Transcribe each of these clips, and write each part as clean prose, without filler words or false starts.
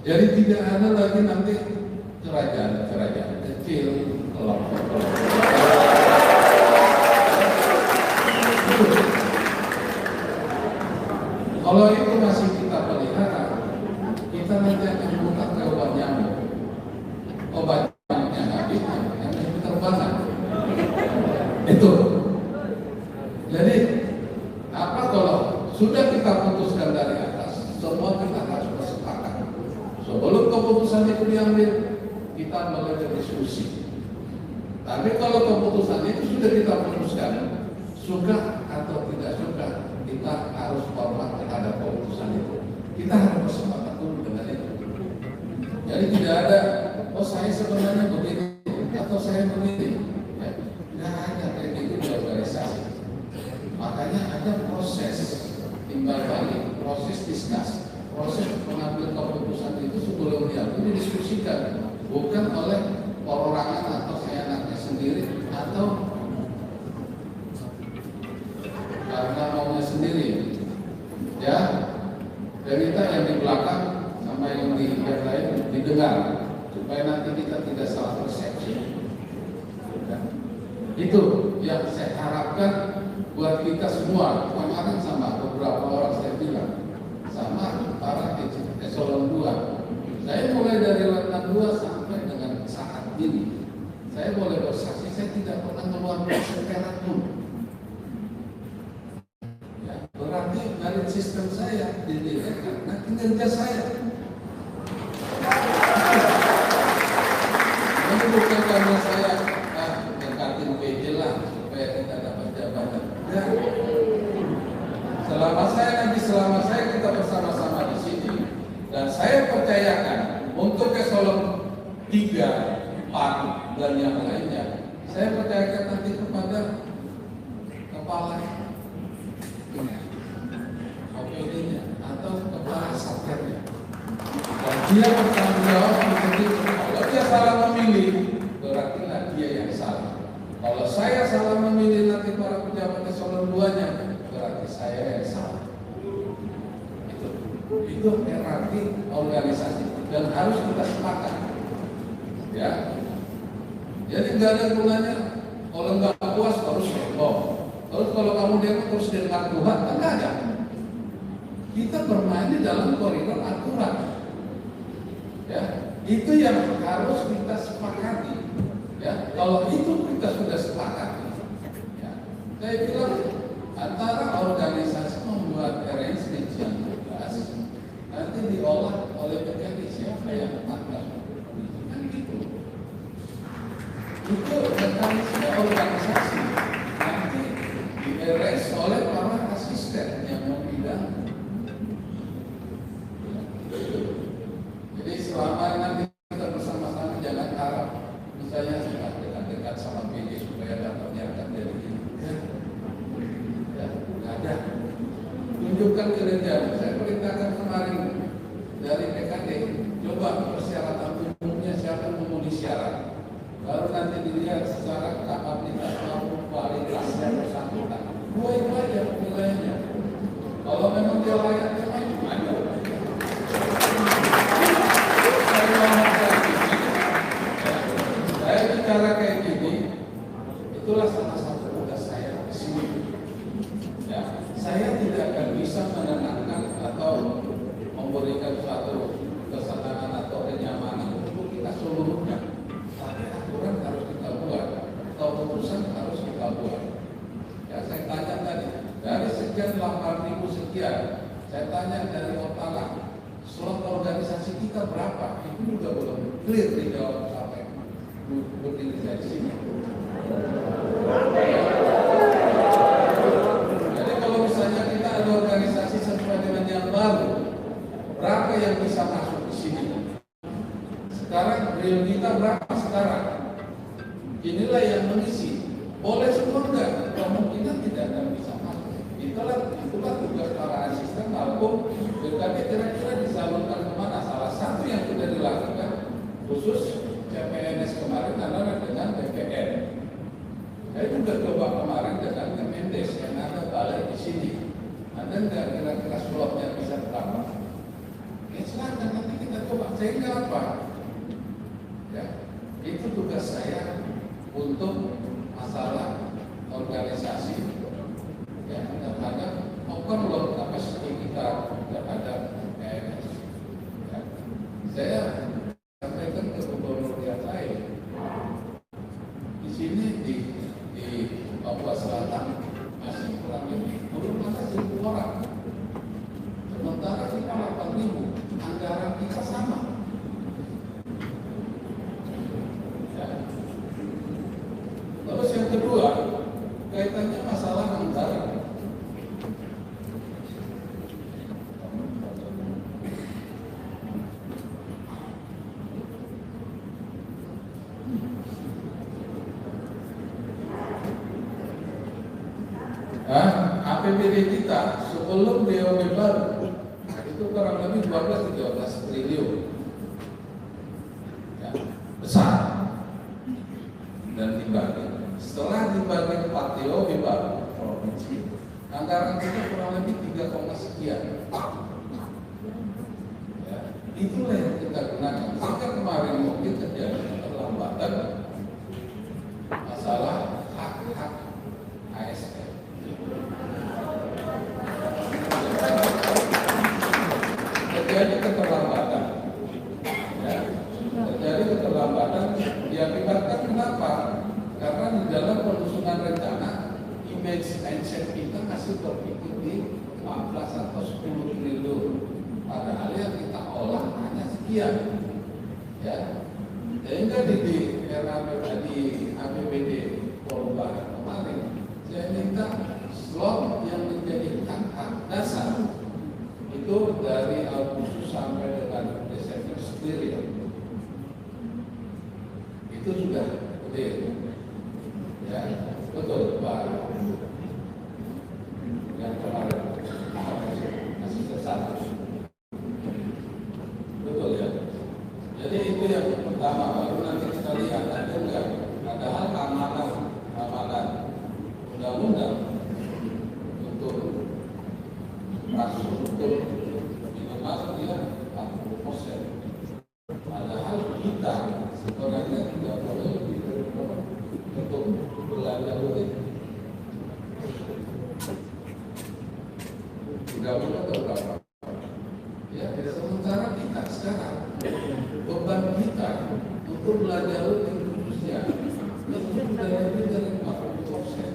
Jadi tidak ada lagi nanti kerajaan kecil, kelompok. Kalau itu masih kita pelihara, kita nanti akan buka ke obat nyamuk. Obat nyamuknya habis, yang terbangan. Itu. Jadi apa kalau sudah kita putuskan dari atas, semua kita harus bersepakat. Sebelum keputusan itu diambil, kita mulai berdiskusi. Tapi kalau keputusan itu sudah kita putuskan, suka atau tidak suka, kita harus hormat terhadap keputusan itu. Kita harus bersepakat dulu dengan itu. Jadi tidak ada, oh saya sebenarnya begini atau saya begini. Ya, tidak ada kayak gitu di organisasi. Makanya ada proses timbal balik, proses diskus, proses mengambil keputusan itu sebelum diambil didiskusikan, bukan oleh perorangan atau seenaknya sendiri atau karena maunya sendiri. Ya, berita yang di belakang sama yang di yang lain didengar supaya nanti kita tidak salah persepsi. Itu yang saya harapkan buat kita semua. Kemarin sama beberapa orang saya bilang, sama para eselon 2. Saya mulai dari letnan 2 sampai dengan saat ini, saya boleh bersaksi saya tidak pernah mengeluarkan seperak pun. Ya, berarti dari sistem saya dilihat karena kinerja saya. Ini bukan karena saya dekatin PJ lah supaya kita dapat jabatan. Ya. Selama saya kita bersama-sama di sini dan saya percayakan untuk eselon 3, 4 dan yang lainnya, saya percayakan nanti kepada kepala OPD-nya atau kepala satkernya. Dan dia bertanggung jawab kalau dia salah memilih, berarti dia yang salah. Kalau saya salah memilih nanti para pejabat eselon 2-nya, berarti saya yang salah. Itu berarti organisasi dan harus kita sepakat. Ya. Jadi nggak ada gunanya kalau nggak puas harus ngomong. Terus kalau kamu demo terus dengar Tuhan, kan nggak ada. Kita bermain di dalam koridor aturan. Ya, itu yang harus kita sepakati. Ya, kalau itu kita sudah sepakati, ya, saya bilang antara organisasi membuat arrangement yang jelas, nanti diolah oleh PKD siapa yang akan kan gitu. Itu mekanisme organisasi nanti di-arrange oleh para asisten yang membidang. Jadi selama nanti kita bersama-sama jangan harap misalnya sudah dekat-dekat sama PJ supaya dapatnya akan dari ini. Ya, nggak ada. Tunjukkan kinerja. Saya perintahkan kemarin dari PKD, coba persyaratan umumnya siapa yang memenuhi syarat. Baru nanti dilihat secara kapabilitas maupun kualitas yang bersangkutan. Dua itu aja penilaiannya. Kalau memang dia layak, dia maju. Saya bicara kayak gini, itulah salah satu tugas saya di sini. Ya, saya tidak akan bisa menenangkan atau memberikan suatu kesenangan atau kenyamanan untuk kita seluruhnya. Tapi aturan harus kita buat, keputusan harus kita buat. Ya, saya tanya tadi, dari sekian 8.000 sekian, saya tanya dari Otala, slot organisasi kita berapa? Itu juga belum clear dijawab sampai berdiri dari sini. Jadi kalau misalnya kita ada organisasi sesuai dengan yang baru, berapa yang bisa masuk di sini? Sekarang real kita berapa sekarang? Inilah yang mengisi. Boleh semua enggak? Kemungkinan tidak akan bisa masuk. Itulah tugas para asisten maupun BKD kira-kira disalurkan kemana? Salah satu yang sudah dilakukan khusus CPNS kemarin adalah dengan BPN. Saya juga coba kemarin dengan Kemendes yang ada balai di sini. Ada nggak kira-kira slotnya bisa berapa? Ya silakan nanti kita coba. sehingga apa? Ya, itu tugas saya untuk masalah organisasi, ya, terhadap overload kapasitas kita terhadap PNS. Ya. Saya sampaikan ke gubernur yang lain di sini di Papua Selatan masih kurang lebih belum ada 1.000 orang, sementara kita 8.000, anggaran kita sama. Ya. Terus yang kedua, kaitannya masalah anggaran. APBD kita sebelum DOB baru itu kurang lebih 12-13 triliun, ya, besar, dan dibagi. Setelah dibagi 4 DOB baru provinsi, anggaran kita kurang lebih 3, sekian. Ya, itulah yang kita gunakan. Sehingga kemarin mungkin terjadi keterlambatan masalah hak-hak ASN. Terjadi keterlambatan, ya, terjadi keterlambatan diakibatkan kenapa? Karena di dalam penyusunan rencana image mindset kita masih berpikir di 14 atau 10 triliun, padahal yang kita olah hanya sekian, ya. Sehingga di era di APBD perubahan kemarin saya minta slot yang menjadi hak dasar itu dari Agustus sampai dengan Desember sendiri, itu sudah clear, ya, betul Pak. Yang kemarin masih tersatu, betul ya. Jadi itu yang pertama, baru nanti kita lihat ada enggak. Padahal amanah undang-undang untuk infrastruktur minimal dia 40%. Padahal kita sebenarnya tidak boleh lebih dari untuk belanja duit 30 atau berapa? Ya, sementara kita sekarang beban kita untuk belanja rutin khususnya itu sudah lebih dari 40%.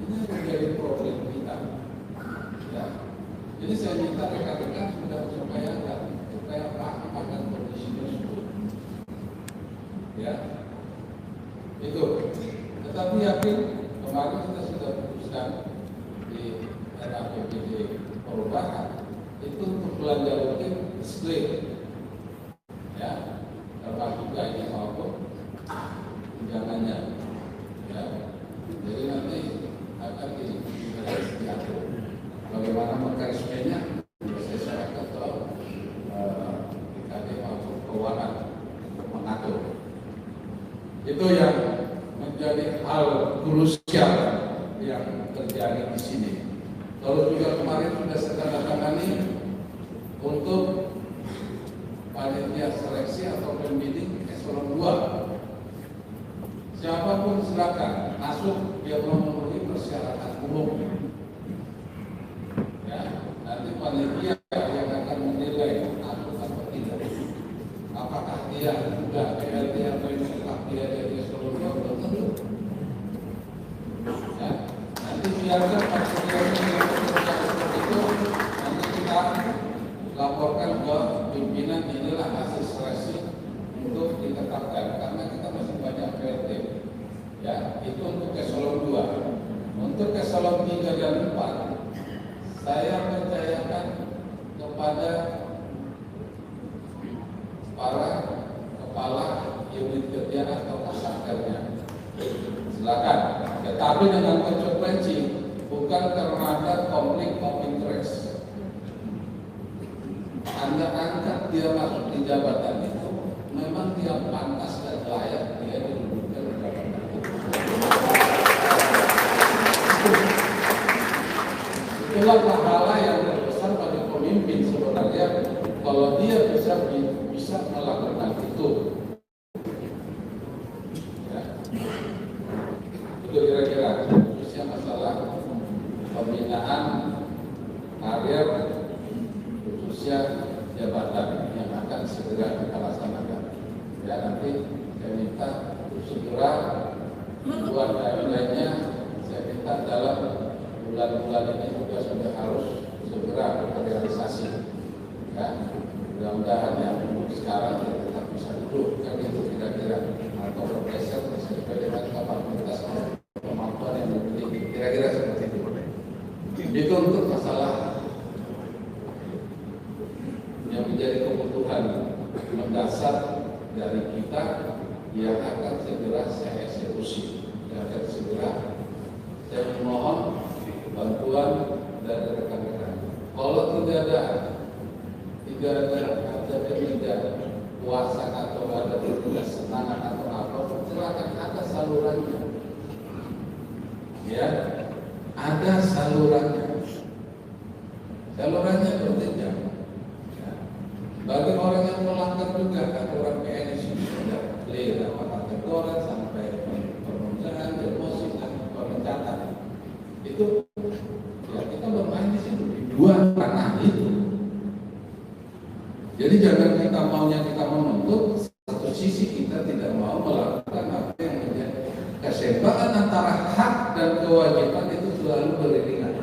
Ini menjadi problem kita. Ya, jadi saya minta rekan-rekan supaya paham akan kondisi tersebut. Ya, itu. Tetapi yakin kemarin kita sudah putuskan di RAPBD perubahan itu untuk belanja rutin split, ya, termasuk gaji maupun tunjangannya, ya. Jadi nanti akan diatur bagaimana mekanismenya, saya serahkan ke BKD maupun keuangan untuk mengatur. Itu yang menjadi hal krusial yang terjadi di sini. Lalu juga kemarin sudah saya tandatangani untuk panitia seleksi atau pembidik eselon 2. Siapapun silakan masuk, dia belum memenuhi persyaratan umum. Ya, nanti panitia yang akan menilai masuk atau tidak. Apakah dia sudah PLT atau setelah dia jadi eselon 2 belum tentu. Ya, nanti biarkan panitia itu nanti kita laporkan ke pimpinan, inilah hasil seleksi untuk ditetapkan karena kita masih banyak PLT. Ya, itu untuk eselon 2. Untuk eselon 3 dan 4 saya percayakan kepada para kepala unit kerja atau kasatkernya. Silakan, tetapi dengan konsekuensi, bukan karena ada konflik of interest. Anda angkat dia masuk di jabatan itu, memang dia pantas dan layak dia didudukan di jabatan itu. Itulah pahala yang terbesar bagi pemimpin sebenarnya, kalau dia bisa bisa melakukan itu. Ya. Itu kira-kira khususnya masalah pembinaan karir khususnya jabatan yang akan segera kita laksanakan. Ya, nanti saya minta segera buat lainnya, saya minta dalam bulan-bulan ini juga sudah harus segera terrealisasi. Ya, mudah-mudahan yang sekarang kita tetap bisa duduk, kan itu kira-kira atau bergeser sesuai dengan kapasitas kemampuan yang dimiliki, kira-kira seperti itu. Itu untuk masalah yang menjadi kebutuhan mendasar dari kita yang akan segera saya eksekusi, yang akan segera saya mohon bantuan dari rekan-rekan. Kalau tidak ada kuasa atau ada ketidaksenangan atau apa, silakan ada salurannya. Ya, ada salurannya. Salurannya berjenjang. Ya. Bagi orang yang melanggar juga aturan PNS sudah clear apa teguran sampai permulaan, demosi dan pemecatan. Itu ya kita bermain di situ di dua ranah itu. Jadi jangan kita maunya kita menuntut, satu sisi kita tidak mau melakukan apa yang menjadi keseimbangan antara hak dan kewajiban itu selalu beriringan.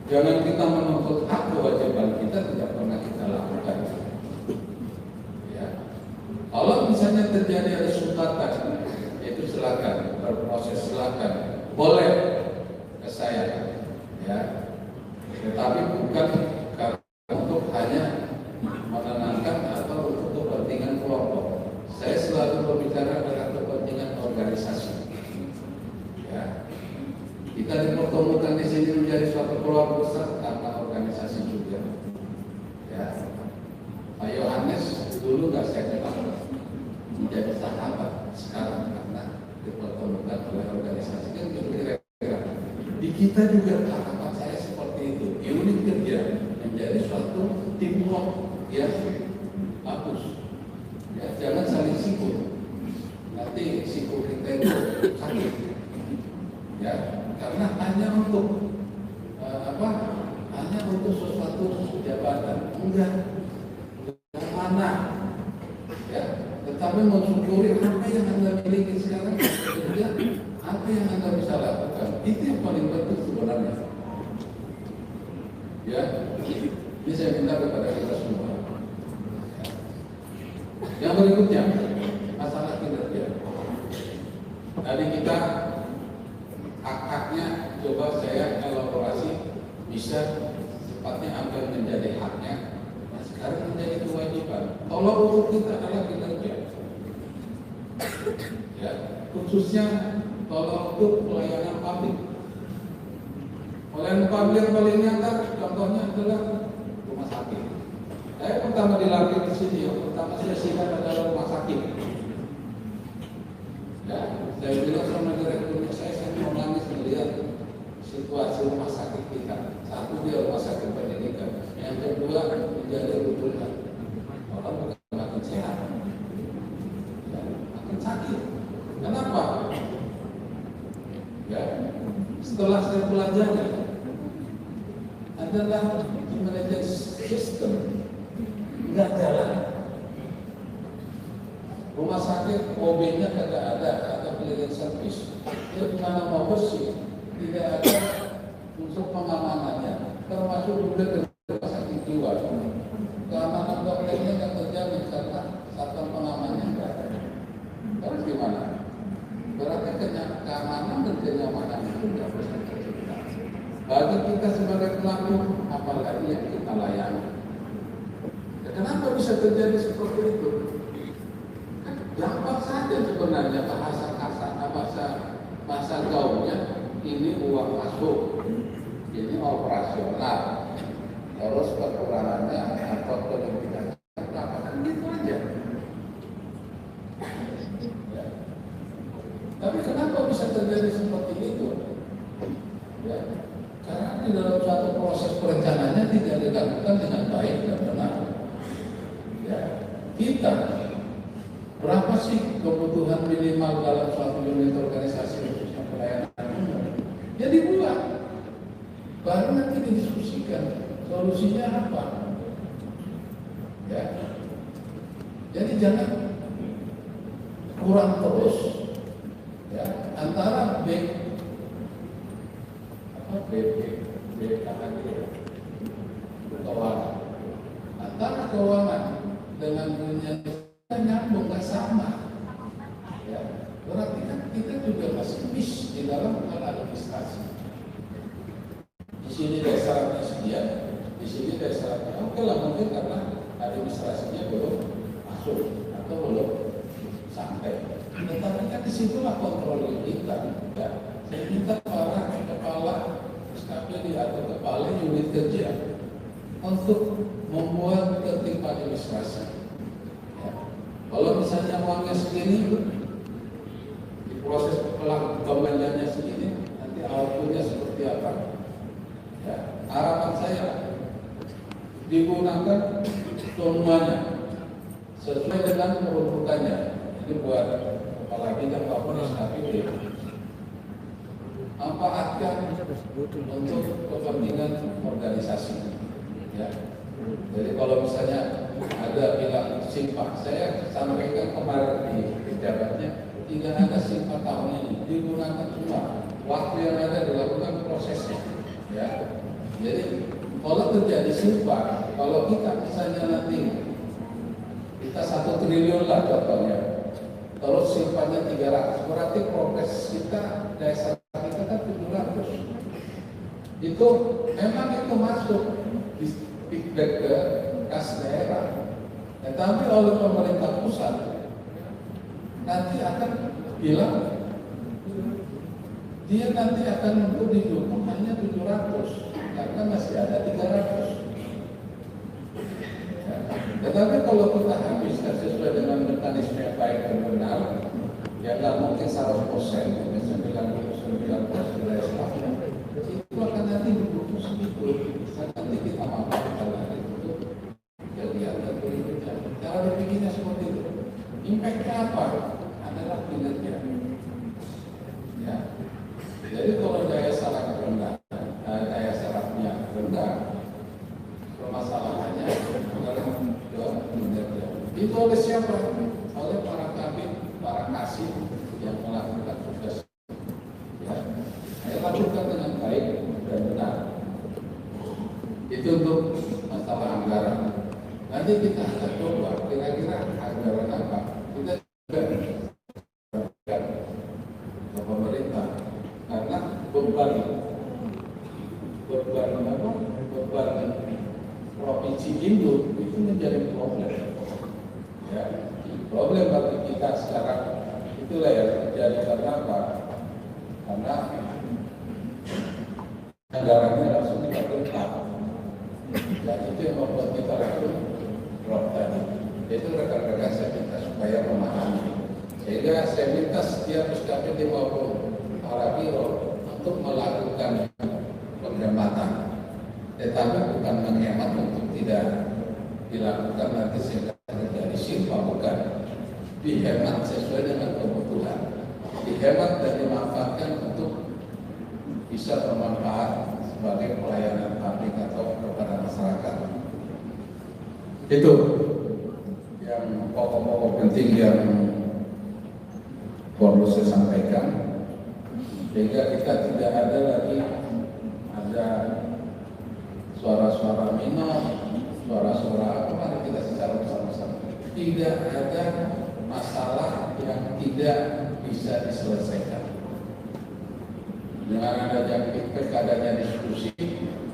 Jangan kita menuntut hak kewajiban kita tidak pernah kita lakukan. Ya. Kalau misalnya terjadi ada sumbatan, itu silakan berproses, silakan boleh ke saya, ya. Tetapi bukan untuk hanya menenangkan atau untuk kepentingan kelompok. Saya selalu berbicara dengan kepentingan organisasi. Ya. Kita dipertemukan di sini menjadi suatu keluarga besar karena organisasi juga. Ya. Pak Yohanes dulu nggak saya kenal menjadi sahabat, sekarang karena dipertemukan oleh organisasi. Kan kira-kira di kita juga harapan saya seperti itu. Unit kerja menjadi suatu teamwork yang bagus. Ya, jangan saling sikut. Nanti sikut kita itu sakit. Ya, karena hanya untuk hanya untuk sesuatu jabatan, enggak mana. Ya, tetapi mensyukuri apa yang Anda miliki sekarang, apa yang Anda bisa lakukan. Itu yang paling penting sebenarnya. Ya, ini saya minta kepada kita semua. Yang berikutnya, masalah kinerja. Tadi kita hak-haknya coba saya elaborasi, bisa sepatnya apa yang menjadi haknya. Nah, sekarang menjadi kewajiban. Kalau untuk kita adalah kinerja. Ya, khususnya kalau untuk pelayanan publik. Pelayanan publik yang paling nyata contohnya adalah rumah sakit. Saya pertama dilatih di sini, yang pertama saya sikat adalah rumah sakit. Ya, saya bilang sama direkturnya saya mau nangis melihat situasi rumah sakit kita. Satu dia rumah sakit pendidikan, yang kedua menjadi rujukan. Orang bukan makin sehat, ya, makin sakit. Kenapa? Ya, setelah saya pelajari adalah manajemen sistem nggak jalan. Rumah sakit OB-nya kagak ada, atau cleaning service. Dia mana mau bersih, tidak ada unsur pengamanannya, termasuk juga dari rumah sakit jiwa. Keamanan dokternya nggak terjamin karena satuan pengamanannya nggak ada. Terus gimana? Berarti keamanan dan kenyamanan itu nggak bisa tercipta. Bagi kita sebagai pelaku, apalagi yang kita layani. Kenapa bisa terjadi seperti itu? Kan gampang saja sebenarnya bahasa kasar, bahasa gaulnya. Ini uang masuk, ini operasional, terus kekurangannya atau kelebihannya berapa, kan gitu aja. Ya. Tapi kenapa bisa terjadi seperti itu? Ya. Karena di dalam suatu proses perencanaannya tidak dilakukan dengan baik dan benar. Ya. kita berapa sih kebutuhan minimal dalam suatu unit organisasi khususnya pelayanan umum? Ya dibuat, baru nanti didiskusikan solusinya apa. Ya, jadi jangan kurang terus ya antara keuangan, antara keuangan dengan dunia nyambung nggak sama. Ya, berarti kan kita juga masih miss di dalam hal administrasi. Di sini dasarnya sekian, di sini dasarnya oke lah, mungkin karena administrasinya belum masuk atau belum sampai. Tetapi kan disitulah kontrol kita. Ya. Saya minta para kepala SKPD atau kepala unit kerja untuk membuat tertib administrasi. Ya. Kalau misalnya uangnya segini, di proses pembelanjaannya segini, nanti outputnya seperti apa? Ya. Harapan saya digunakan semuanya sesuai dengan peruntukannya. Ini buat kepala bidang maupun SKPD. Manfaatkan untuk kepentingan organisasi. Ya. Jadi kalau misalnya ada bilang simpak, saya sampaikan kemarin di pejabatnya, tidak ada simpak tahun ini, digunakan semua. Waktu yang ada dilakukan prosesnya. Ya. Jadi kalau terjadi simpak, kalau kita misalnya nanti kita 1 triliun lah contohnya, terus simpanya 300, berarti progres kita desa kita kan 700. Itu memang itu masuk di feedback ke kas daerah, tetapi oleh pemerintah pusat nanti akan bilang dia nanti akan untuk didukung hanya 700 karena masih ada 300. Ya. Tetapi kalau kita habiskan sesuai dengan mekanisme yang baik dan benar, ya nggak mungkin 100%, mungkin 99% dari stafnya, itu akan nanti dibutuh segitu. Nanti kita manfaatkan lagi untuk kegiatan berikutnya. Cara berpikirnya seperti itu. Impact-nya apa? Adalah kinerja. Ya. Jadi kalau daya saran rendah, daya sarafnya rendah, permasalahannya adalah kinerja. Itu oleh siapa? Oleh para kabin, para kasih yang melakukan tugas. Ya, saya lakukan dengan baik dan benar. Itu untuk masalah anggaran. Nanti kita akan coba kira-kira anggaran apa. Kita juga ke pemerintah karena beban provinsi induk itu menjadi problem. Ya, problem bagi kita sekarang itulah yang terjadi karena apa? Karena anggarannya langsung diperintah. Dan itu yang membuat kita langsung drop tadi. Itu rekan-rekan saya minta supaya memahami. Sehingga saya minta setiap SKPD maupun para biro untuk melakukan penghematan. Tetapi bukan menghemat untuk tidak dilakukan nanti sehingga terjadi silpa, bukan. Dihemat sesuai dengan kebutuhan. Dihemat dan dimanfaatkan untuk bisa bermanfaat sebagai pelayanan publik atau kepada masyarakat. Itu yang pokok-pokok penting yang perlu saya sampaikan, sehingga kita tidak ada lagi ada suara-suara minor, suara-suara apa, mari kita secara bersama-sama. Tidak ada masalah yang tidak bisa diselesaikan. Dengan adanya feedback, adanya diskusi,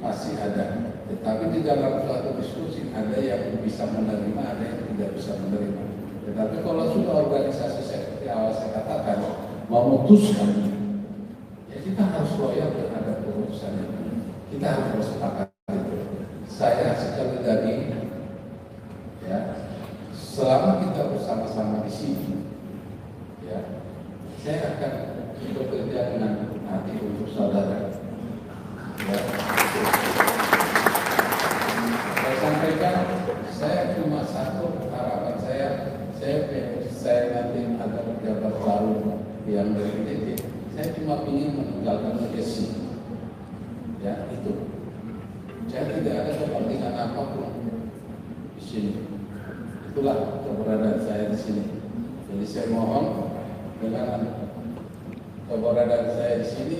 pasti ada. Tetapi di dalam suatu diskusi ada yang bisa menerima, ada yang tidak bisa menerima. Tetapi kalau sudah organisasi seperti awal saya katakan memutuskan, ya kita harus loyal terhadap keputusannya. Kita harus bersepakat. Saya sekali lagi, ya, selama kita bersama-sama di sini, ya, saya akan bekerja dengan hati untuk saudara. Ya. Saya sampaikan, saya cuma satu harapan saya yang definitif. Saya cuma ingin meninggalkan legacy. Ya, itu. Saya tidak ada kepentingan apapun di sini. Itulah keberadaan saya di sini. Jadi saya mohon dengan keberadaan saya di sini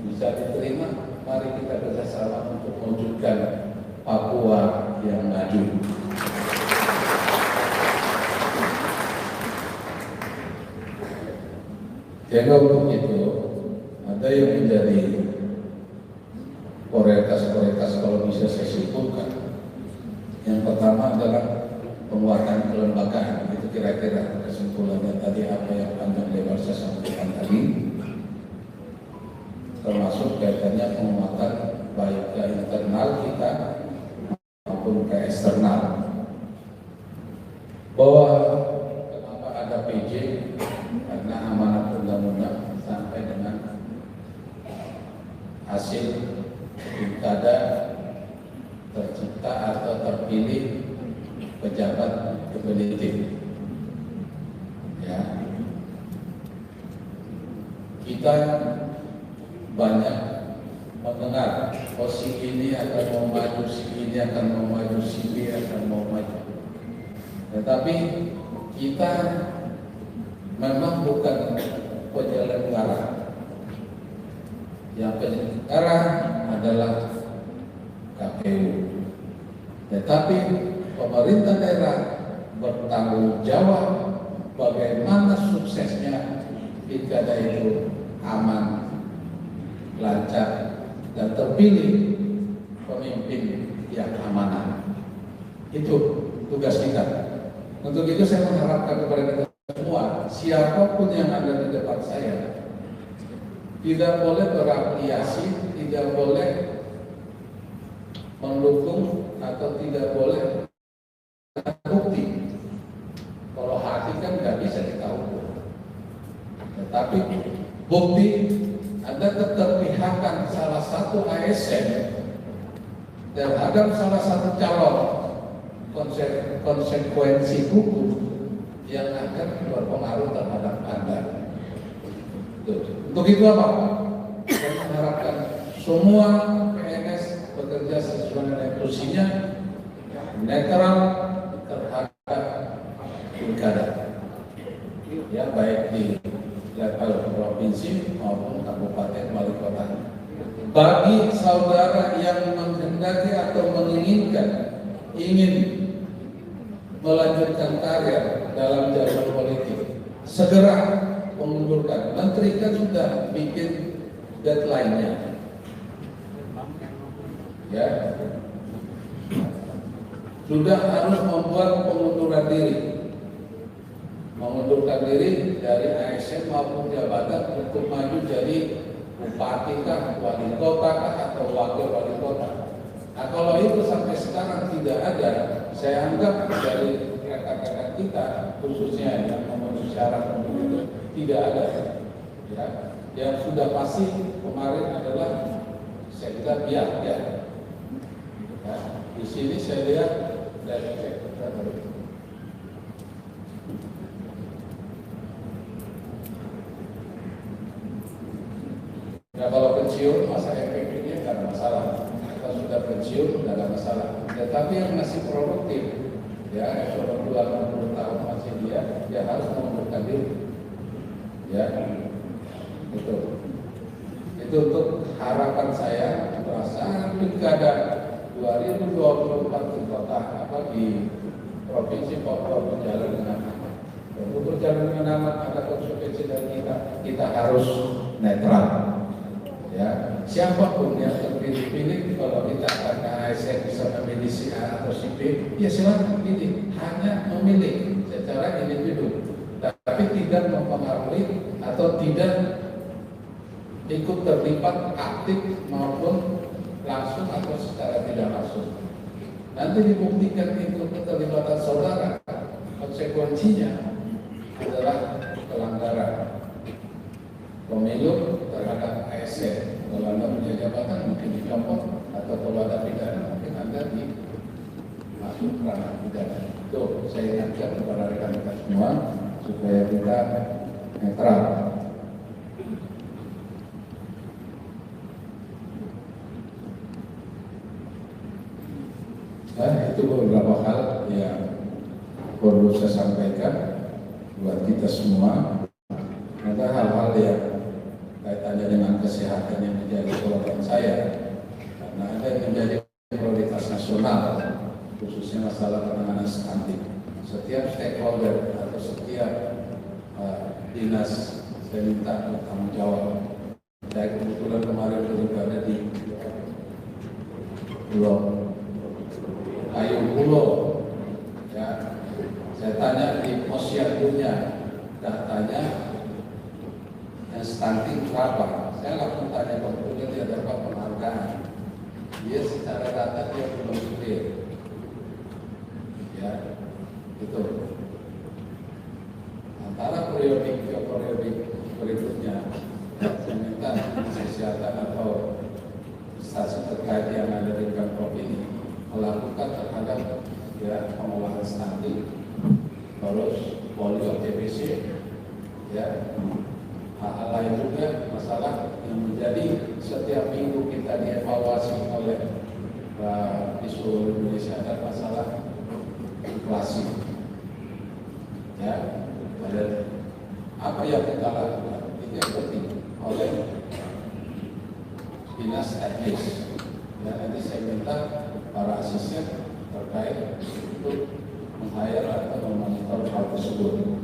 bisa diterima. Mari kita bersama untuk mewujudkan Papua yang maju. Sehingga untuk itu ada yang menjadi prioritas kalau bisa saya simpulkan. Yang pertama adalah penguatan kelembagaan. Itu kira-kira kesimpulannya tadi apa yang panjang lebar saya sampaikan tadi, termasuk kaitannya penguatan baik ke internal kita maupun ke eksternal. Bahwa kenapa ada PJ, karena amanat undang-undang sampai dengan hasil pilkada tercipta atau terpilih pejabat definitif. Ya, kita banyak mendengar, oh si ini akan mau maju, si ini akan mau maju, si ini akan mau maju. Tetapi kita memang bukan penyelenggara. Yang penyelenggara adalah KPU. Tetapi pemerintah daerah bertanggung jawab bagaimana suksesnya pilkada itu aman, lancar, dan terpilih pemimpin yang amanah. Itu tugas kita. Untuk itu saya mengharapkan kepada kita semua, siapapun yang ada di depan saya, tidak boleh berafiliasi, tidak boleh mendukung atau tidak boleh bukti. Kalau hati kan nggak bisa kita ukur. Tetapi bukti ada keterpihakan salah satu ASN terhadap salah satu calon, konsekuensi hukum yang akan berpengaruh terhadap Anda. Untuk itu apa? Saya mengharapkan semua PNS bekerja sesuai dengan fungsinya, netral terhadap pilkada. Ya, baik di level provinsi maupun kabupaten wali kota. Bagi saudara yang menghendaki atau menginginkan ingin melanjutkan karir dalam jalur politik, segera mengundurkan. Menteri kan sudah bikin deadline-nya. Ya, sudah harus membuat pengunduran diri. Mengundurkan diri dari ASN maupun jabatan untuk maju jadi bupati kah, wali kota kah, atau wakil wali kota. Nah, kalau itu sampai sekarang tidak ada, saya anggap dari rekan-rekan kita khususnya yang memenuhi syarat untuk itu tidak ada. Ya, yang sudah pasti kemarin adalah saya kira ya. Ya, di sini saya lihat dari nah, kalau pensiun masa efektifnya tidak ada masalah. Kalau sudah pensiun tidak ada masalah. Tetapi yang masih produktif, ya, kalau 20 tahun masih dia harus mengundurkan diri. Ya, itu untuk harapan saya pelaksanaan pilkada 2024 di kota di provinsi Papua berjalan dengan aman. Untuk berjalan dengan aman ada konsekuensi dari kita harus netral. Ya, siapapun yang terpilih kalau kita karena ASN bisa memilih si A atau si B, ya silakan pilih. Hanya memilih secara individu, tapi tidak mempengaruhi atau tidak ikut terlibat aktif maupun langsung atau secara tidak langsung. Nanti dibuktikan itu keterlibatan saudara, konsekuensinya adalah pelanggaran pemilu terhadap ASN. Kalau Anda punya jabatan mungkin dicopot, atau kalau ada pidana mungkin Anda masuk ranah pidana. Itu saya ingatkan kepada rekan-rekan semua supaya kita netral. itu beberapa hal yang perlu saya sampaikan buat kita semua. Ada hal-hal yang kaitannya dengan kesehatan yang menjadi program saya, karena ada yang menjadi prioritas nasional, khususnya masalah penanganan stunting. Setiap stakeholder atau setiap dinas saya minta bertanggung jawab. Saya kebetulan kemarin juga ada di Pulau, ya. Saya tanya di posyandunya, datanya yang stunting berapa? Saya langsung tanya kebetulan dia dapat penghargaan. Dia secara data dia belum clear, ya, itu. Antara periodik ke periodik berikutnya, saya minta kesehatan atau instansi terkait yang ada di Pemprov ini melakukan terhadap ya pengolahan stunting, terus polio, TBC, ya, hal-hal lain juga masalah yang menjadi setiap minggu kita dievaluasi oleh di seluruh Indonesia ada masalah inflasi, ya. Dan apa yang kita lakukan itu yang penting oleh dinas teknis. Dan nanti saya minta para asisten terkait untuk meng-hire atau memonitor hal tersebut.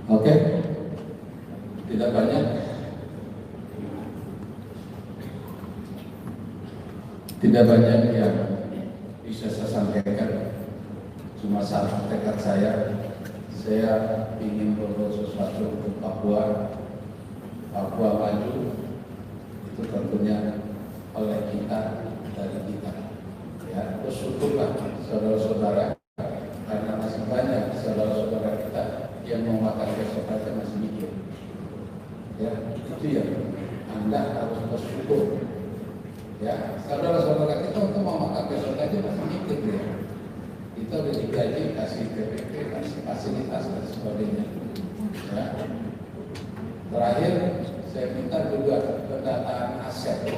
Oke, tidak banyak. Tidak banyak yang bisa saya sampaikan, cuma saat tekad saya ingin berbuat sesuatu untuk Papua maju, itu tentunya oleh kita, dari kita. Ya, bersyukurlah saudara-saudara, karena masih banyak saudara-saudara kita yang mau makan besok aja masih mikir. Ya, itu ya, Anda harus bersyukur. Ya, saudara-saudara kita untuk mau makan besok aja masih mikir ya. Kita udah digaji, kasih PPP, kasih fasilitas dan sebagainya. Ya. Terakhir, saya minta juga pendataan aset.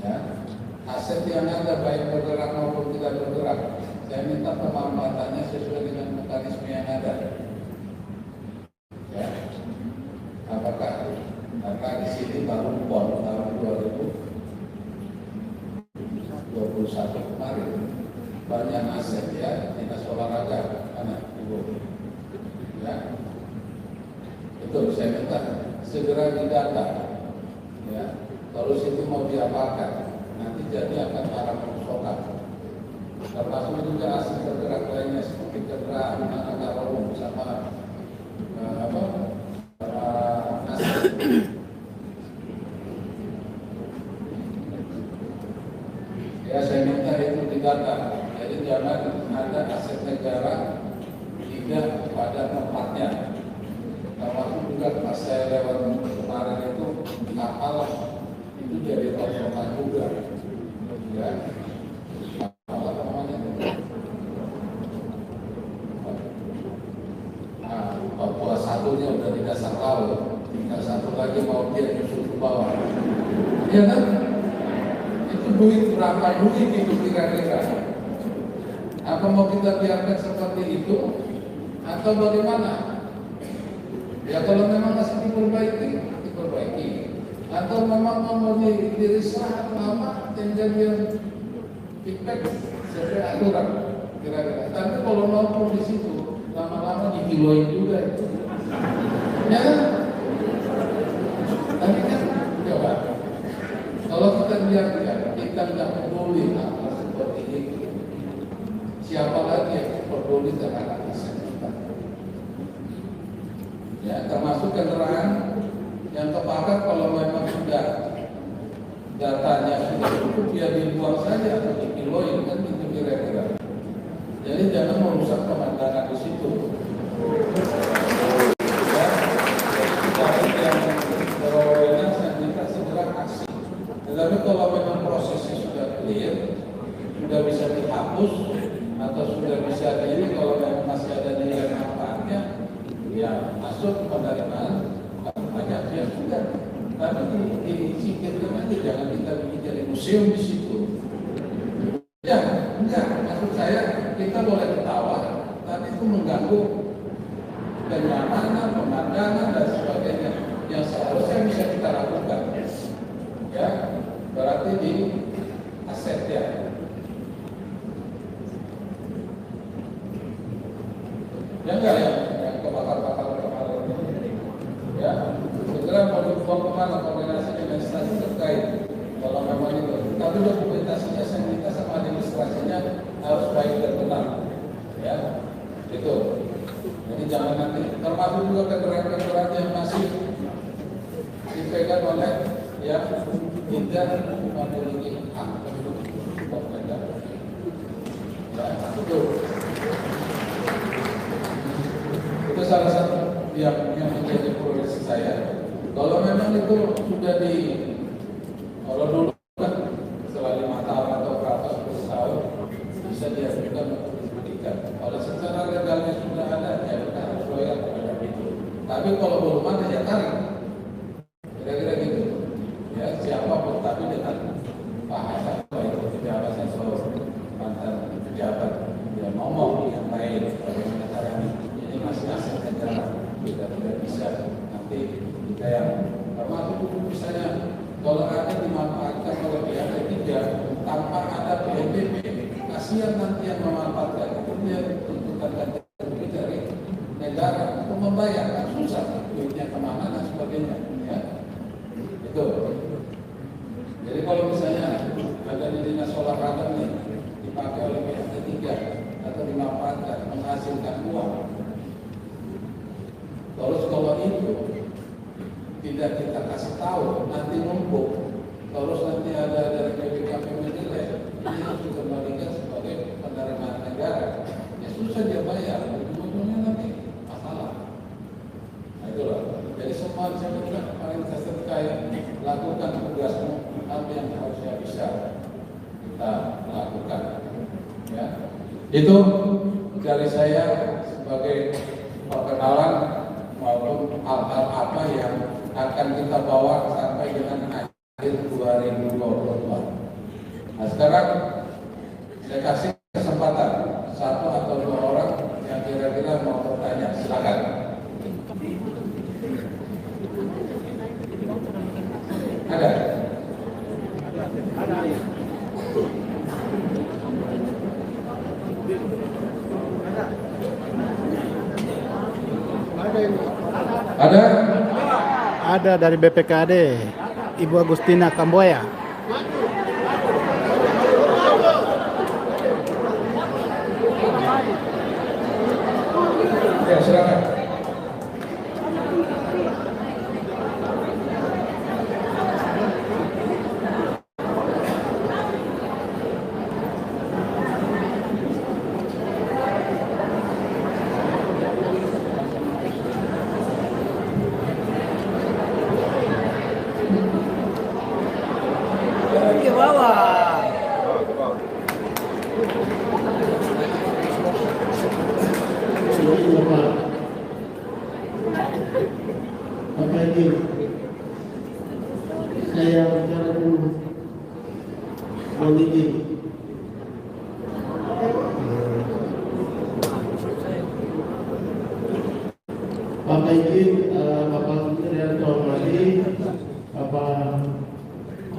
Ya, aset yang ada baik bergerak maupun tidak bergerak, saya minta pemanfaatannya sesuai dengan mekanisme yang ada. Ya, apakah karena di sini baru PON tahun 2021 kemarin banyak aset ya, dinas olahraga anak ibu, ya, itu saya minta segera didata, ya, terus itu mau diapakan, nanti jadi akan barang perusahaan, termasuk juga aset bergerak lainnya seperti kendaraan, anak umum sama aset. Ya, saya minta itu didata. Jadi jangan ada aset negara tidak pada tempatnya. Termasuk juga pas saya lewat kemarin itu kapal itu jadi persoalan juga. Ya, apa namanya? Papua satunya udah di dasar laut, tinggal satu lagi mau dia nyusul ke bawah. Iya kan? Itu duit berapa duit itu kira-kira? Apa mau kita biarkan seperti itu atau bagaimana? Ya kalau memang masih diperbaiki. Atau memang mau dirisah lama tinggal yang feedback sesuai aturan kira-kira. Tapi kalau mau di situ lama-lama dikiloin juga itu. Ya kan? Tapi kan coba kalau kita biarkan kita tidak peduli hal seperti itu. Siapa lagi yang peduli terhadap aset kita? Ya, termasuk kendaraan yang kebakar kalau memang sudah datanya sudah cukup, ya dibuang saja atau dikiloin kan itu kira-kira. Jadi jangan merusak pemandangan di situ. Ya, jadi yang berwenang saya minta segera aksi. Tetapi kalau memang prosesnya sudah clear, sudah bisa dihapus atau sudah bisa ini, kalau memang masih ada nilai manfaatnya, ya masuk penerimaan singkirkan aja, jangan kita bikin jadi museum di situ. Ya, enggak. Maksud saya kita boleh ketawa, tapi itu mengganggu kenyamanan, pemandangan dan sebagainya yang seharusnya bisa kita lakukan. Ya, berarti di aset ya. Ya enggak ya, yang kebakar-bakar kemarin ini. Ya, segera mau dibuang kemana koordinasi dengan instansi terkait kalau memang itu. Tapi dokumentasinya saya minta sama administrasinya harus baik dan benar. Ya, itu. Jadi jangan nanti termasuk juga keterangan-keterangan yang masih dipegang oleh yang tidak memiliki hak untuk bekerja. Ya, itu salah satu yang menjadi prioritas saya. Kalau memang itu sudah kalau dulu kan setelah 5 tahun atau berapa 10 tahun bisa diajukan untuk diberikan. Kalau secara legalnya sudah ada, ya kita harus loyal kepada itu. Tapi kalau belum ada ya tarik. Kira-kira gitu. Ya siapapun, tapi dengan bahasa baik pejabat atau mantan pejabat yang ngomong yang baik bagaimana caranya. Ini masih aset negara, kita tidak bisa nanti kita yang termasuk misalnya kalau ada dimanfaatkan oleh pihak ketiga tanpa ada PNBP, kasihan nanti yang memanfaatkan itu dia tuntutan ganti rugi dari negara untuk membayar, kan susah duitnya kemana dan sebagainya. Ya. Itu. Jadi kalau misalnya ada di dinas olahraga nih dipakai oleh pihak ketiga atau dimanfaatkan menghasilkan uang, terus kalau itu tidak kita kasih tahu, nanti numpuk, terus nanti ada dari BPKP menilai ini harus dikembalikan sebagai penerimaan negara, ya susah dia bayar, ujung-ujungnya nanti masalah. Nah itulah. Jadi semua saya bilang paling terkait lakukan tugasmu apa yang harusnya bisa kita lakukan. Ya, itu dari saya sebagai perkenalan maupun hal-hal apa yang akan kita bawa sampai dengan akhir 2022. Nah sekarang saya kasih kesempatan 1 atau 2 orang yang kira-kira mau bertanya, silakan. Ada? Ada. Ada? Ada dari BPKD, Ibu Agustina Kamboya. Ya, silakan. Saya bicara dulu. Politik. Bapak izin, Bapak Menteri yang saya hormati, Bapak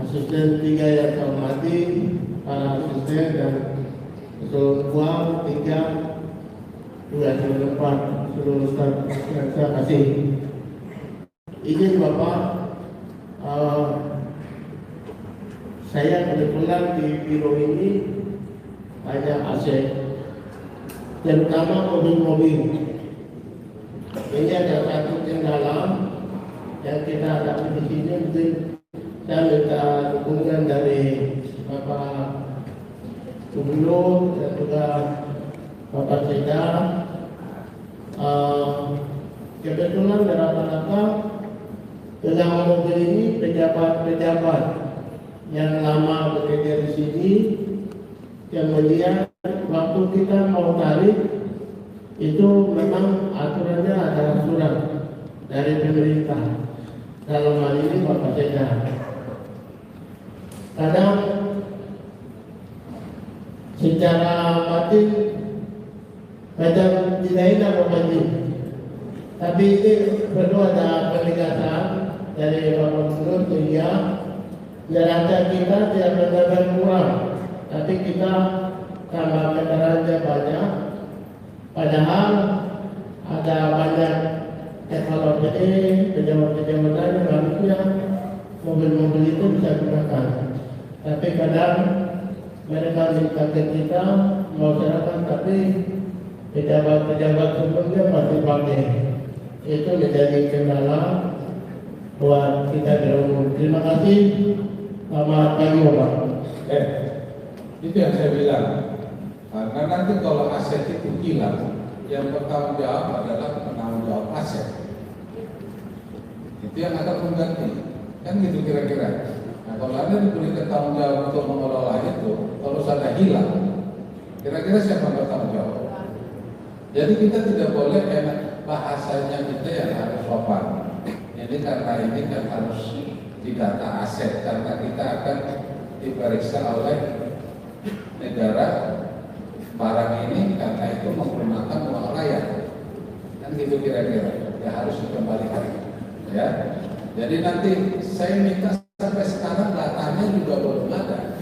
Asisten 3 yang saya hormati, para asisten dan ketua 3 tugas yang depan seluruh staf yang saya kasih. Izin Bapak, saya kebetulan di biro ini banyak aset, terutama mobil-mobil. Ini ada satu kendala yang kita hadapi di sini. Mungkin saya minta dukungan dari Bapak Gubernur dan juga Bapak Sekda. Kebetulan rata-rata dalam mobil ini pejabat-pejabat yang lama bekerja di sini, kemudian waktu kita mau tarik itu memang aturannya adalah surat dari pemerintah. Dalam hal ini Bapak Sekda. kadang secara batin macam tidak enak membagi. Tapi ini perlu ada penegasan dari Bapak Gubernur ke dia. Neraca kita tidak benar-benar kurang, tapi kita tambah kendaraannya banyak. Padahal ada banyak teknologi pejabat-pejabat yang harusnya mobil-mobil itu bisa gunakan. Tapi kadang mereka minta ke kita mau serahkan, tapi pejabat-pejabat sebelumnya masih pakai. Itu menjadi kendala buat kita berumur. Terima kasih. Selamat pagi, Bapak. Itu yang saya bilang. Karena nanti kalau aset itu hilang, yang bertanggung jawab adalah penanggung jawab aset. Itu yang akan mengganti. Kan gitu kira-kira. Nah, kalau Anda diberikan tanggung jawab untuk mengelola itu, kalau sudah hilang, kira-kira siapa yang bertanggung jawab? Jadi kita tidak boleh enak bahasanya kita yang harus sopan. Ini karena ini kan harus didata aset, karena kita akan diperiksa oleh negara barang ini karena itu menggunakan uang rakyat. Kan gitu kira-kira. Ya harus dikembalikan. Ya. Jadi nanti saya minta sampai sekarang datanya juga belum ada.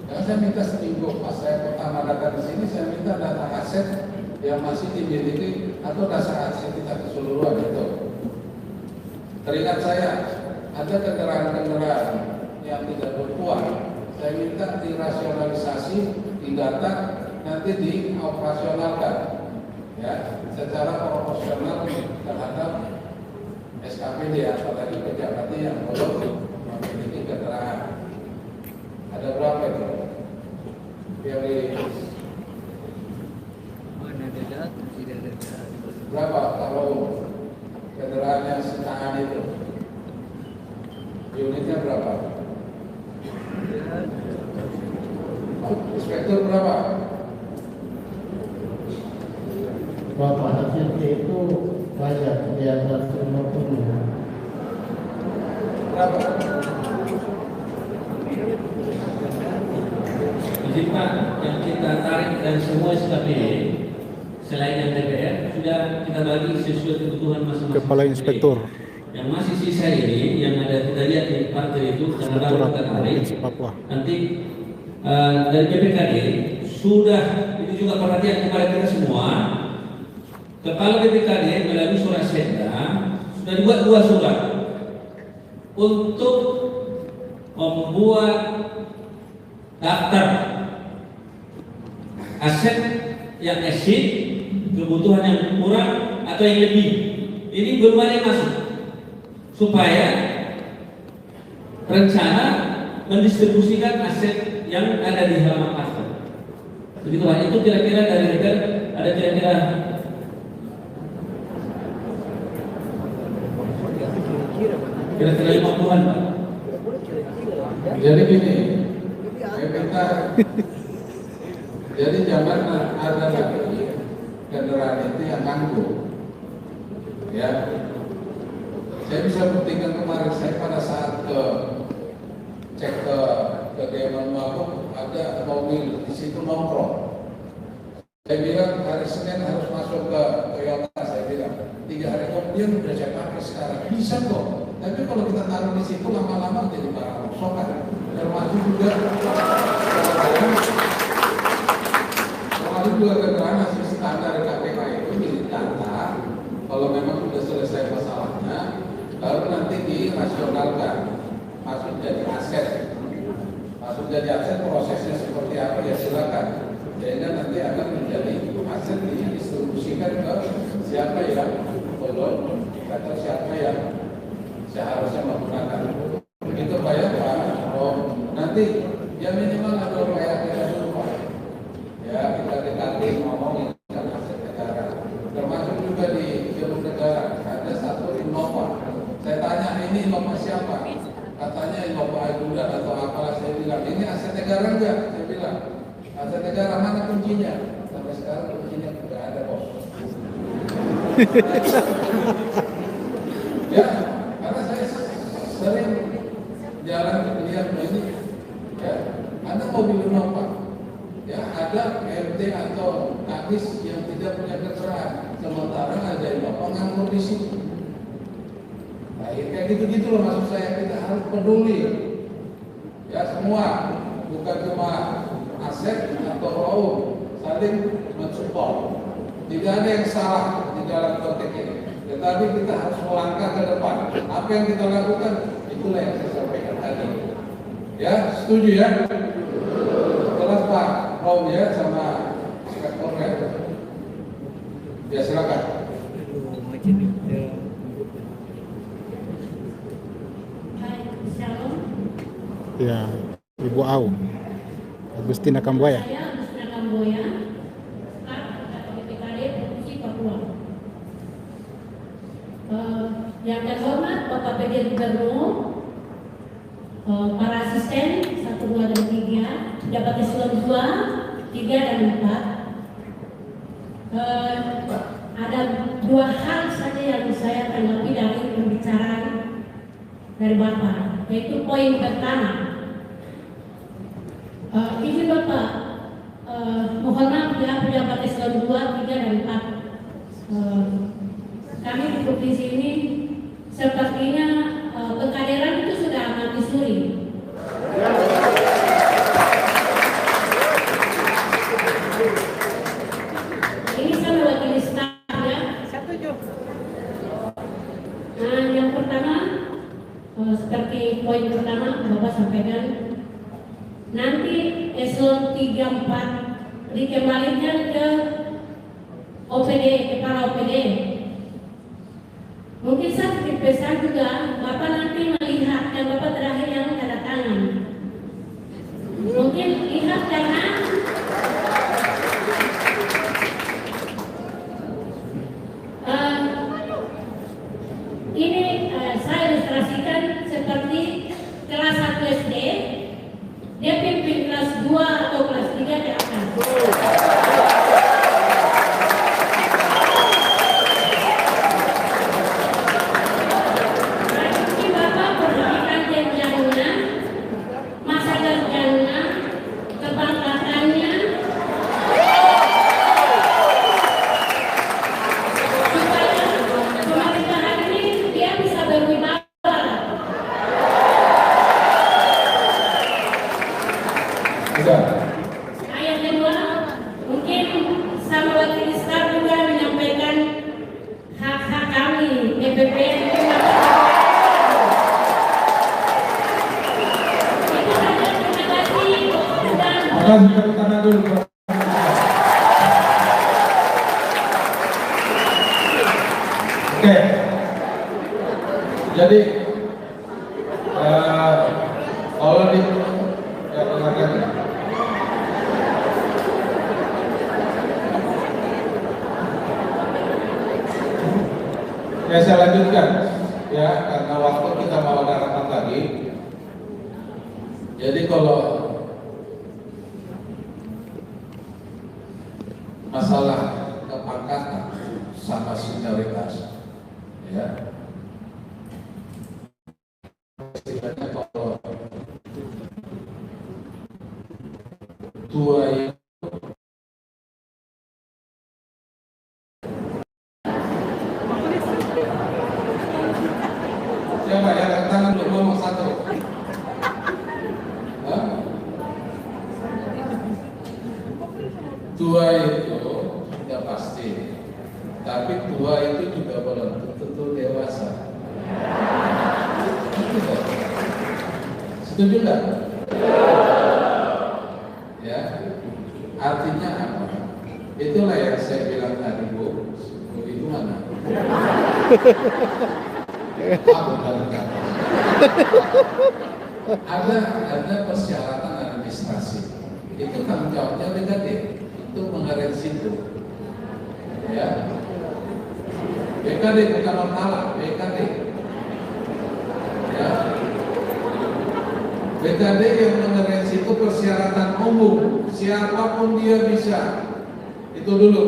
Karena saya minta seminggu pas saya pertama datang di sini, saya minta data aset yang masih dimiliki atau dasar aset kita keseluruhan itu. Teringat saya ada kendaraan-kendaraan yang tidak berpuang, saya minta dirasionalisasi, didata, nanti dioperasionalkan, ya, secara proporsional terhadap SKPD, apalagi pejabatnya yang belum memiliki kendaraan. Ada berapa itu? Berapa kalau kendaraan yang setaan itu? Unitnya berapa? Inspektur berapa? Bapak hasilnya itu banyak, di atas 50. Berapa? Izin Pak, yang kita tarik dan semua SKPD selain yang DPR sudah kita bagi sesuai kebutuhan masing-masing. Kepala Inspektur Yang masih sisa ini yang ada kita lihat di partai itu karena baru kita tarik. Provinsi Papua. Nanti dari BPKD sudah itu juga perhatian kepada kita semua. Kepala BPKD melalui surat Sekda sudah dibuat 2 surat untuk membuat daftar aset yang exit, kebutuhan yang kurang atau yang lebih. Ini belum ada yang masuk supaya rencana mendistribusikan aset yang ada di halaman partai. Begitulah, itu kira-kira dari DPR ada kira-kira kira-kira 50-an Pak. Jadi gini, saya minta, jadi jangan ada lagi kendaraan itu yang nganggur. Ya, saya bisa buktikan kemarin saya pada saat cek ke Dewan Mabuk ada mobil di situ nongkrong. Saya bilang hari Senin harus masuk ke Toyota, saya bilang 3 hari kemudian udah saya pakai sekarang. Bisa kok, tapi kalau kita taruh di situ lama-lama jadi barang rongsokan. Termasuk juga kendaraan hasil standar KPK itu ditata. Kalau memang sudah selesai masalahnya, baru nanti dirasionalkan, masuk jadi aset. Masuk jadi aset, prosesnya seperti apa ya silakan. Sehingga nanti akan menjadi aset didistribusikan ke siapa yang belum atau siapa yang seharusnya menggunakan. Begitu Pak ya Pak. Nanti ya minimal ada upaya kita dulu Pak. Ya kita dekati ngomongin tentang aset negara. Termasuk juga di jalur negara ada satu Innova. Saya tanya ini Innova siapa? Katanya Innova Aguda atau apalah. Saya bilang ini aset negara enggak? Saya bilang aset negara, mana kuncinya? Sampai sekarang kuncinya tidak ada bos. Ya, karena saya sering jalan lihat ini, ya, Anda mau bilang apa? Ya, ada RT atau kadis yang tidak punya keterangan, sementara ada yang bapak nganggur di situ. Nah, kayak gitu-gitu loh maksud saya, kita harus peduli. Ya semua, bukan cuma aset atau raum, saling mensupport. Tidak ada yang salah di dalam konteks ini. Tetapi kita harus melangkah ke depan. Apa yang kita lakukan, itulah yang saya sampaikan tadi. Ya, setuju ya? Kelas Pak Raum ya sama Sektor ya. Ya silakan. Ya, Ibu Au, Agustina Kamboya. Saya Agustina Kamboya, BPKD Provinsi Papua. Yang terhormat Bapak PJ Gubernur, para asisten 1, 2, dan 3, pejabat eselon 2, 3, dan 4. Ada 2 hal saja yang saya tanggapi dari pembicaraan dari Bapak, yaitu poin pertama. Izin Bapak, mohon maaf ya pejabat eselon 2, 3, dan 4. Kami di provinsi ini sepertinya pengkaderan itu sudah mati suri. Ini saya mewakili staf ya. Nah, yang pertama, seperti poin pertama Bapak sampaikan, nanti eselon 3, 4 dikembalikan ke OPD, kepala OPD. Mungkin saya pesan juga, Bapak nanti melihat yang Bapak terakhir yang tanda tangan. Mungkin lihat karena ini saya ilustrasikan seperti kelas 1 SD, dia pimpin kelas 2 atau kelas 3 ke atas. Yang kedua, mungkin sama wakil staf juga menyampaikan hak-hak kami PPP itu saja. Terima kasih dan Tangan dulu. Oke. Jadi kalau di ya saya lanjutkan ya karena waktu kita mau daratan tadi. Jadi kalau masalah kepangkatan sama senioritas ya istilahnya kalau tua itu siapa ya angkat tangan dulu ngomong satu. Hah? Tua itu sudah pasti, tapi tua itu juga belum tentu dewasa. Setuju nggak? Ya, artinya apa? Itulah yang saya bilang tadi Bu, itu mana? Ada persyaratan administrasi. Itu tanggung jawabnya BKD untuk mengarrange itu. Ya, BKD bukan orang BKD. Ya, BKD yang mengarrange itu persyaratan umum, siapapun dia bisa. Itu dulu.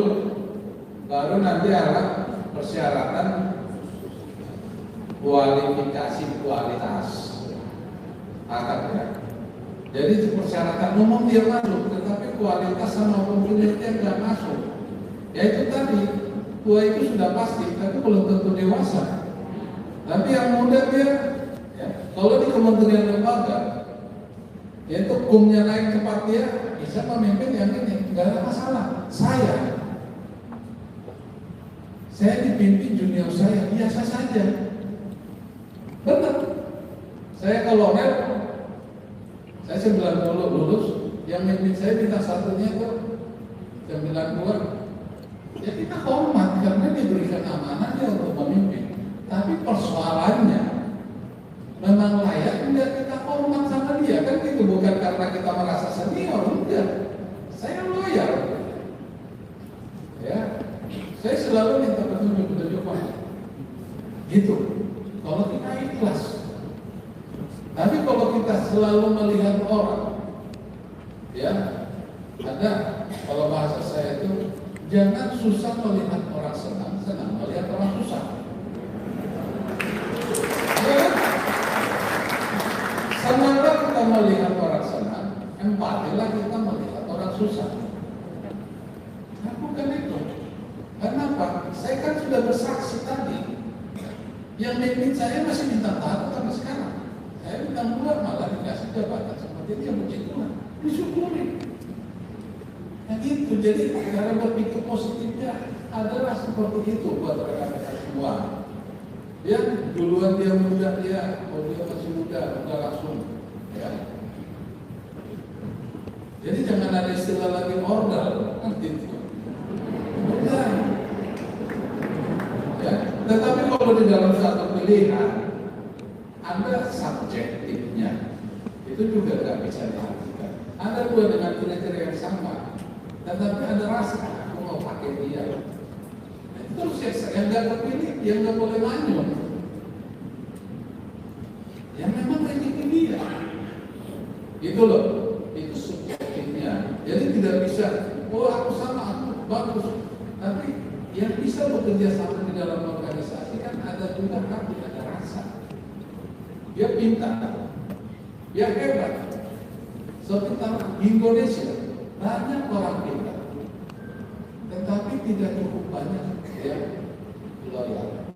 Baru nanti ada persyaratan kualifikasi kualitas. akad ya. Jadi persyaratan umum dia masuk, tetapi kualitas sama pemilihnya nggak masuk. Ya itu tadi, tua itu sudah pasti, tapi belum tentu dewasa. Tapi yang muda dia, ya, kalau di kementerian lembaga, yaitu hukumnya naik cepat dia bisa memimpin yang ini, nggak ada masalah. Saya dipimpin junior saya biasa saja, benar. Saya kolonel, saya 90 lulus, yang mimpin saya minta satunya tuh 92. Ya kita hormat karena diberikan amanah dia untuk memimpin. Tapi persoalannya memang layak enggak kita hormat sama dia, kan itu bukan karena kita merasa senior, enggak. Saya loyal. Ya, saya selalu minta petunjuk Pak. Gitu. Kalau kita ikhlas. Tapi kalau kita selalu melihat orang, ya, ada kalau bahasa saya itu jangan susah melihat orang senang, senang melihat orang susah. Ya, senanglah kita melihat orang senang, empatilah kita melihat orang susah. Nah, bukan itu. Kenapa? Saya kan sudah bersaksi tadi. Yang mimpin saya masih minta taat sampai sekarang. Saya minta buat malah dikasih jabatan seperti dia puji Tuhan, disyukuri. Nah gitu, jadi cara berpikir positifnya adalah seperti itu buat rekan-rekan semua. Dia duluan dia muda dia, kalau dia masih muda, udah langsung. Ya. Jadi jangan ada istilah lagi ordal, kan gitu. Udah. Ya. Tetapi kalau di dalam satu pilihan, Anda subjektifnya itu juga nggak bisa diartikan. Anda dua dengan kriteria yang sama, tetapi ada rasa aku mau pakai dia. Nah, itu harus yang nggak terpilih, yang nggak boleh manyun. Yang memang rezeki dia. Itu loh, itu subjektifnya. Jadi tidak bisa, oh aku sama, aku bagus. Tapi yang bisa bekerja sama di dalam organisasi kan ada juga hati, ada rasa. Dia pintar, dia hebat. Seperti di Indonesia banyak orang pintar, tetapi tidak cukup banyak yang loyal.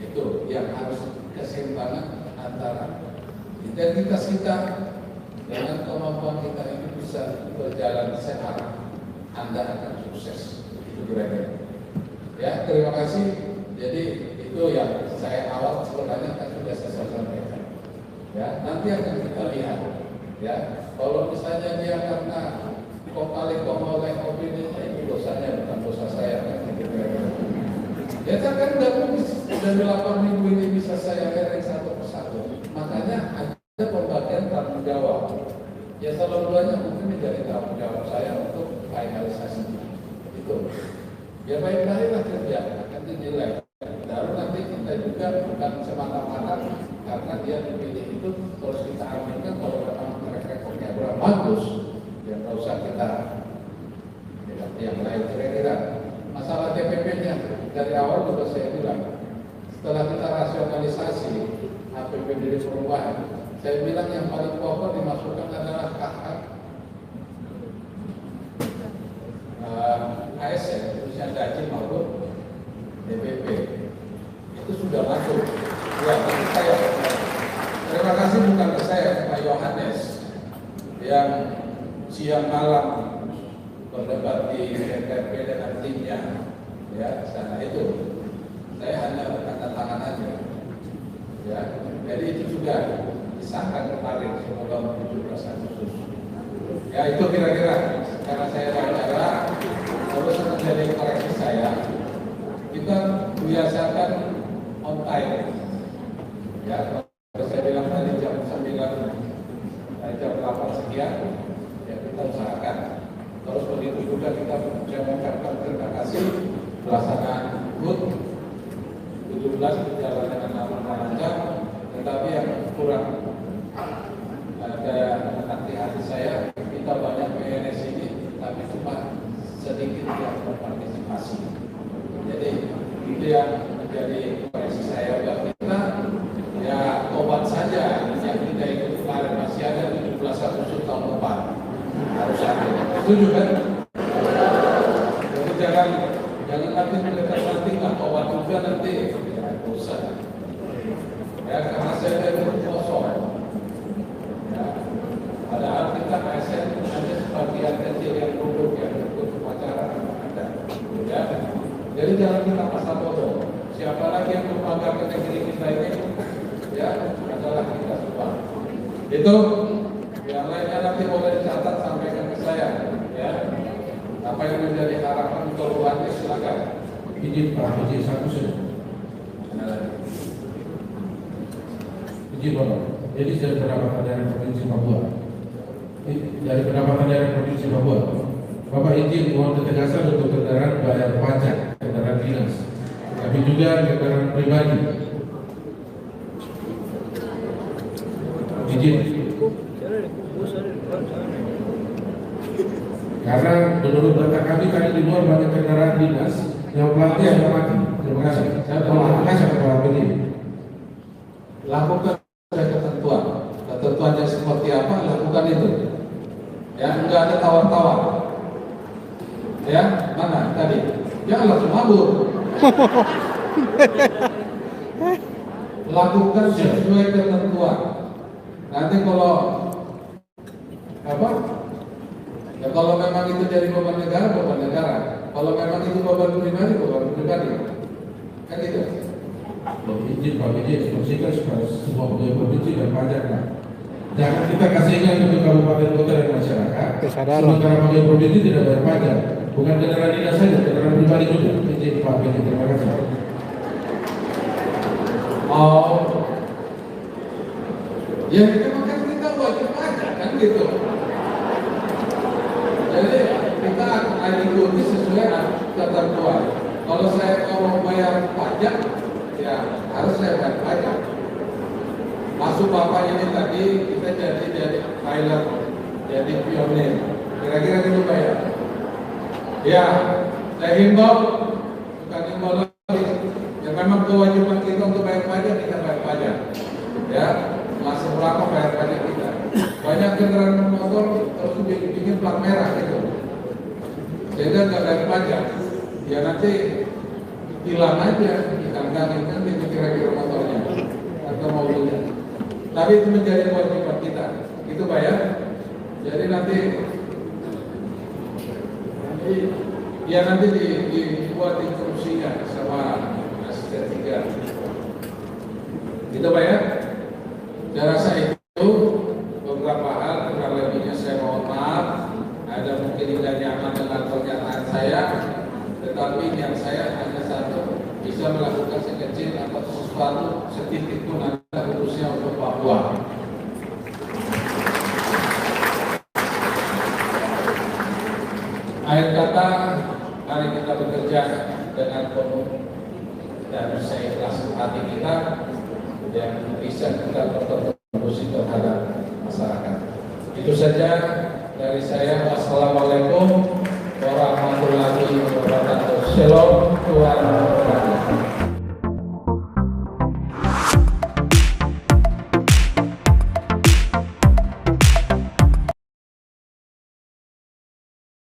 Itu yang harus keseimbangan antara integritas kita dengan kemampuan kita ini bisa berjalan searah. Anda akan sukses. Itu kira-kira. Ya, terima kasih. Jadi itu yang saya awal sebenarnya kan sudah saya sampaikan. Ya, nanti akan kita lihat. Ya, kalau misalnya dia karena kok oleh opini itu dosanya bukan dosa saya kan gitu. Ya kan dari 8 minggu ini bisa saya kering satu persatu. Makanya ada pembagian tanggung jawab. Ya selalunya mungkin menjadi tanggung jawab saya untuk finalisasi itu. Ya baik-baiklah kerja akan dinilai. Lalu nanti kita juga bukan semata-mata karena dia dipilih itu terus kita ambilkan kalau memang rekornya kurang bagus, ya nggak usah kita yang lain. Kira-kira masalah TPP-nya dari awal juga saya bilang setelah kita rasionalisasi APBD perubahan, saya bilang yang paling pokok dimasukkan adalah ASN, khususnya gaji maupun DPP. Itu sudah masuk. Ya, saya terima kasih bukan ke saya, Pak Yohanes yang siang malam berdebat di DPP dengan timnya. Ya, sana itu saya hanya berkata tangan aja. Ya, jadi itu juga disahkan kemarin semoga 17 Agustus. Ya itu kira-kira karena saya bicara terus menjadi koreksi saya. Kita biasakan on time. Ya, kalau saya bilang tadi jam 9, jam 8 sekian, ya kita usahakan. Terus begitu juga kita mengucapkan terima kasih pelaksanaan HUT 17 berjalan dengan aman lancar, tetapi yang kurang ada hati-hati saya, kita banyak PNS ini, tapi cuma sedikit yang berpartisipasi. Jadi itu yang menjadi koreksi saya buat kita. Ya, buat saja yang kita ikut kemarin masih ada 17 Agustus tahun depan harus ada. Setuju kan? Jadi jangan nanti mereka nanti atau waktu juga nanti usah. Ya karena saya itu kosong. Ya, padahal kita ASN hanya sebagian kecil yang duduk yang ikut upacara ada. Ya, jadi jangan kita pasang bodoh. Siapa lagi yang membanggakan negeri kita ini? Ya, adalah kita semua. Itu yang lainnya nanti boleh dicatat sampaikan ke saya. Ya, apa yang menjadi harapan keluarga silakan. Izin Pak, izin satu saja. Izin Bapak. Jadi dari pendapatan daerah provinsi Papua. Dari pendapatan daerah provinsi Papua. Bapak izin mohon ketegasan untuk kendaraan bayar pajak, kendaraan dinas, tapi juga kendaraan pribadi. Izin. Karena menurut data kami tadi di luar banyak kendaraan dinas yang pelatih yang mati. Terima kasih. Terima kasih Pak Budi. Lakukan ketentuan. Ketentuannya seperti apa? Lakukan itu. Ya, enggak ada tawar-tawar. Ya, mana tadi? Jangan langsung mabur. Lakukan sesuai ketentuan. Nanti kalau apa? Ya kalau memang itu jadi beban negara, beban negara. Kalau memang itu beban pribadi, beban pribadi. Kan gitu. Izin Pak Budi, bersihkan supaya semua pegawai provinsi dan pajak. Jangan kita kasihkan untuk kabupaten kota dan masyarakat. Sementara pegawai provinsi tidak bayar pajak. Bukan kendaraan dinas saja, kendaraan pribadi juga. Izin Pak Budi, terima kasih. Oh, ya memang kan kita wajib pajak kan gitu. Jadi kita akan ikuti sesuai ketentuan. Kalau saya mau bayar pajak, ya harus saya bayar pajak. Masuk Bapak ini tadi kita jadi pilot, jadi pionir. Kira-kira gitu Pak ya? Ya, saya himbau, bukan himbau lagi. Ya memang kewajiban kita untuk bayar pajak, kita bayar pajak. Ya, masuk berapa bayar pajak kita. Banyak kendaraan motor terus bikin plat merah gitu. Sehingga nggak bayar pajak. Ya nanti hilang aja, ditanggalin kan itu kira-kira motornya atau mobilnya. Tapi itu menjadi kewajiban kita. Itu bayar. Jadi nanti dibuat instruksinya sama asisten 3. Itu bayar. Saya rasa itu beberapa hal, kurang lebihnya saya mohon maaf. Ada mungkin tidak nyaman dengan pernyataan saya, tetapi yang saya hanya satu, bisa melakukan sekecil atau sesuatu sedikit pun ada khususnya untuk Papua. Akhir kata, mari kita bekerja dengan penuh dan saya ikhlas hati kita yang bisa kita berkontribusi terhadap masyarakat. Itu saja dari saya. Wassalamualaikum warahmatullahi wabarakatuh. Shalom Tuhan.